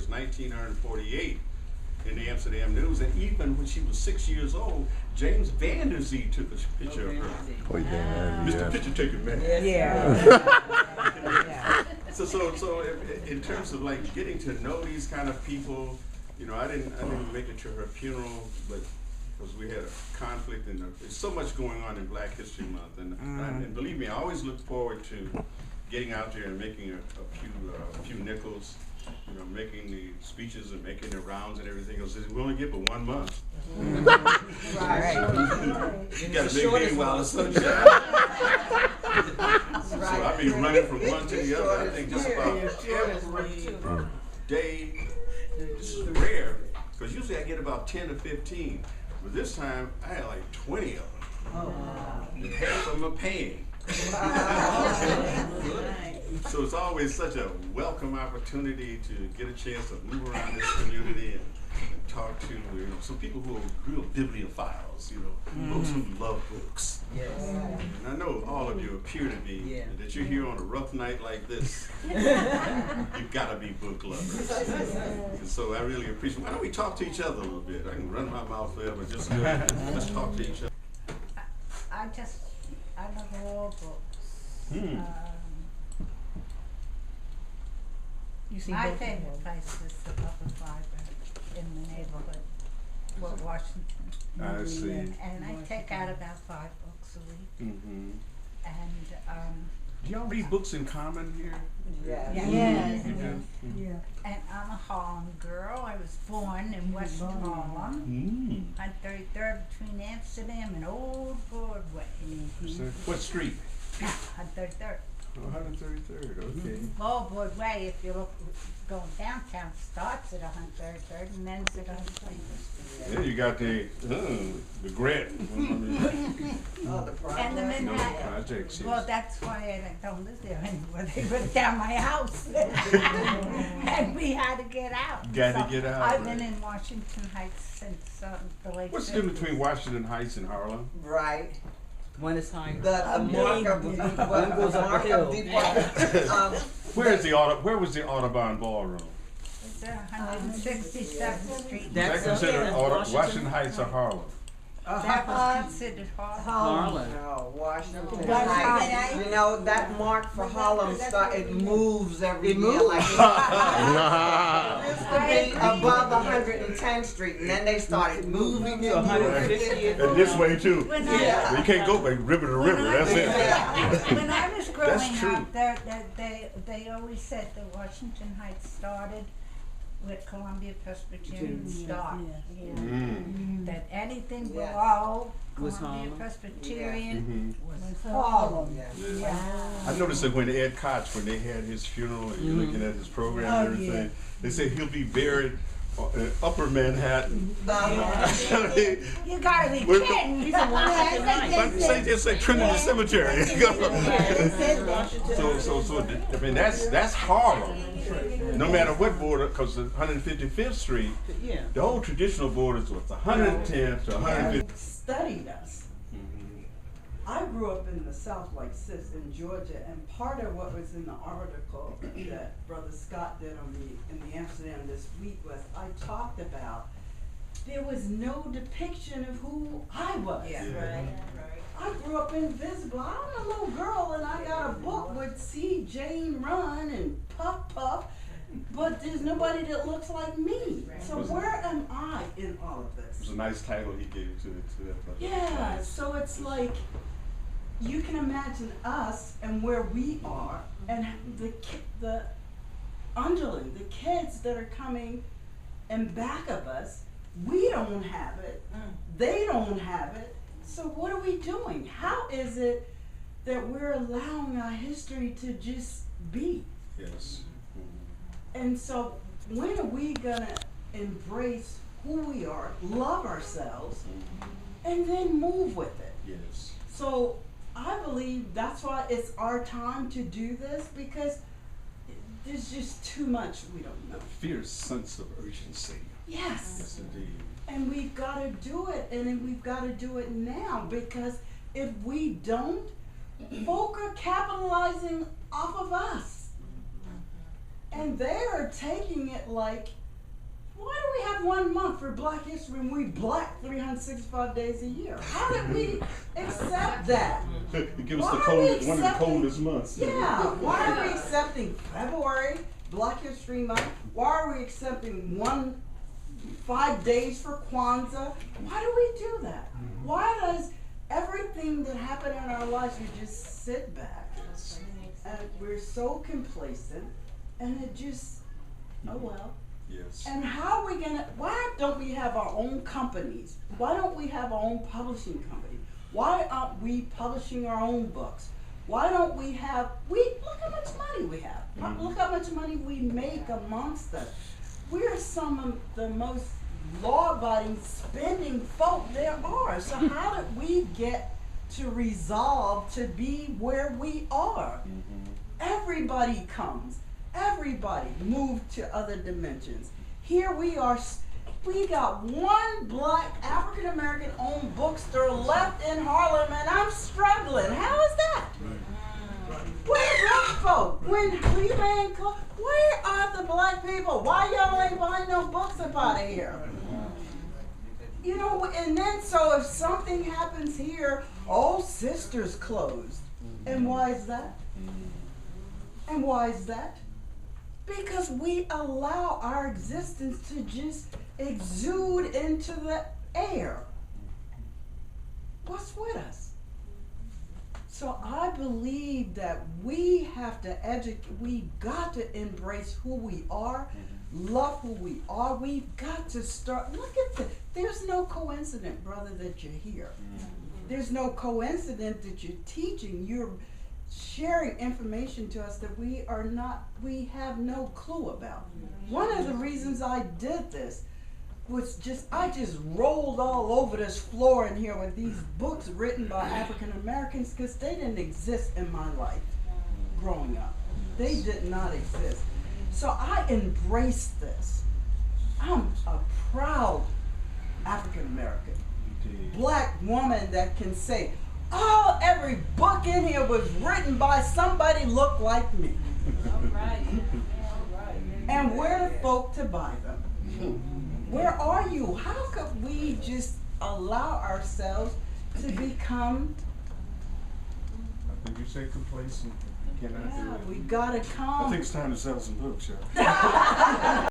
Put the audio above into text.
was 1948 in the Amsterdam News, and even when she was 6 years old, James Van Der Zee took a picture of her. Oh yeah, Mr. Picture Taker Man. Yeah. So in terms of like getting to know these kind of people, you know, I didn't make it to her funeral, but because we had a conflict and there's so much going on in Black History Month, and believe me, I always look forward to getting out there and making a few nickels, you know, making the speeches and making the rounds and everything else. We only get but 1 month. Right. You got to make hay while the sun shines. So I've been running from one to the other. I think just about every day. This is rare, because usually I get about 10 or 15. But this time I had like 20 of them. Oh, wow. And half of them are paying. So it's always such a welcome opportunity to get a chance to move around this community and talk to, you know, some people who are real bibliophiles, you know, folks who love books. Yes. And I know all of you appear to be, that you're here on a rough night like this. You've got to be book lovers. And so I really appreciate. Why don't we talk to each other a little bit? I can run my mouth forever. Just let's talk to each other. I love all books. My favorite place is the public library in the neighborhood, Fort Washington. I see. And I take out about 5 books a week. And do y'all read books in common here? yes. Yeah. And I'm a Harlem girl. I was born in West Harlem, on 33rd between Amsterdam and Old Broadway. What street? On 33rd. Oh, 133rd, okay. Old Broadway, if you look, going downtown, starts at 133rd and ends at 123rd. Yeah, you got the grit. The And the Manhattan. Projects. Well, that's why I don't live there anymore. They ripped down my house. And we had to get out. Got to get out. I've been in Washington Heights since the late 50s. What's the difference between Washington Heights and Harlem? Right. One is higher. The mark of departure. Where was the Audubon Ballroom? It's 167th Street. Is that considered Washington Heights or Harlem? That was considered Harlem. No, Washington Heights. You know, that mark for Harlem it moves every year. Like it used to be above 110th Street, and then they started moving to 150th. And this way too. You can't go by river to river. That's it. When I was growing up, they always said that Washington Heights started with Columbia Presbyterian stock. That anything below Columbia Presbyterian was Harlem. I noticed that when Ed Koch, when they had his funeral and you're looking at his program and everything, they said he'll be buried in Upper Manhattan. You gotta be kidding. He's in Washington Heights. Just say Trinity Cemetery. So I mean that's Harlem. No matter what border, because the 155th Street, the old traditional borders was 110th to 150th. Studied us. I grew up in the South, like sis, in Georgia, and part of what was in the article that Brother Scott did in the Amsterdam this week was I talked about there was no depiction of who I was. I grew up invisible. I'm a little girl and I got a book with See Jane Run and Puff Puff, but there's nobody that looks like me. So where am I in all of this? It was a nice title he gave to that book. Yeah, so it's like, you can imagine us and where we are, and the underling, the kids that are coming in back of us, we don't have it, they don't have it, so what are we doing? How is it that we're allowing our history to just be? Yes. And so when are we gonna embrace who we are, love ourselves, and then move with it? Yes. So I believe that's why it's our time to do this, because there's just too much we don't know. Fierce sense of urgency. Yes. Yes, indeed. And we've got to do it, and then we've got to do it now, because if we don't, folk are capitalizing off of us. And And they're taking it like, why do we have 1 month for Black History when we black 365 days a year? How did we accept that? Give us Why the are we coldest, one of the accepting- coldest months. Yeah, why are we accepting February, Black History Month? Why are we accepting 5 days for Kwanzaa? Why do we do that? Why does everything that happened in our lives, we just sit back and we're so complacent and it just, oh well. Yes. And how are we why don't we have our own companies? Why don't we have our own publishing company? Why aren't we publishing our own books? Why don't we have, look how much money we have. Look how much money we make amongst us. We're some of the most law-abiding, spending folk there are. So how did we get to resolve to be where we are? Everybody comes. Everybody moved to other dimensions. Here we are, we got one Black African-American owned bookstore left in Harlem and I'm struggling. How is that? Where are Black folk? When Cleveland, where are the Black people? Why y'all ain't buying no books up out of here? You know, and then so if something happens here, oh, Sisters closed. And why is that? And why is that? Because we allow our existence to just exude into the air. What's with us? So I believe that we have to we got to embrace who we are, love who we are. We've got to start, look at there's no coincidence, brother, that you're here. There's no coincidence that you're teaching, you're sharing information to us that we have no clue about. One of the reasons I did this was I just rolled all over this floor in here with these books written by African Americans because they didn't exist in my life growing up. They did not exist. So I embraced this. I'm a proud African American, Black woman that can say, oh, every book in here was written by somebody looked like me. All right. And where are folk to buy them? Where are you? How could we just allow ourselves to become, I think you say complacent. Cannot do it. we gotta come. I think it's time to sell some books, y'all.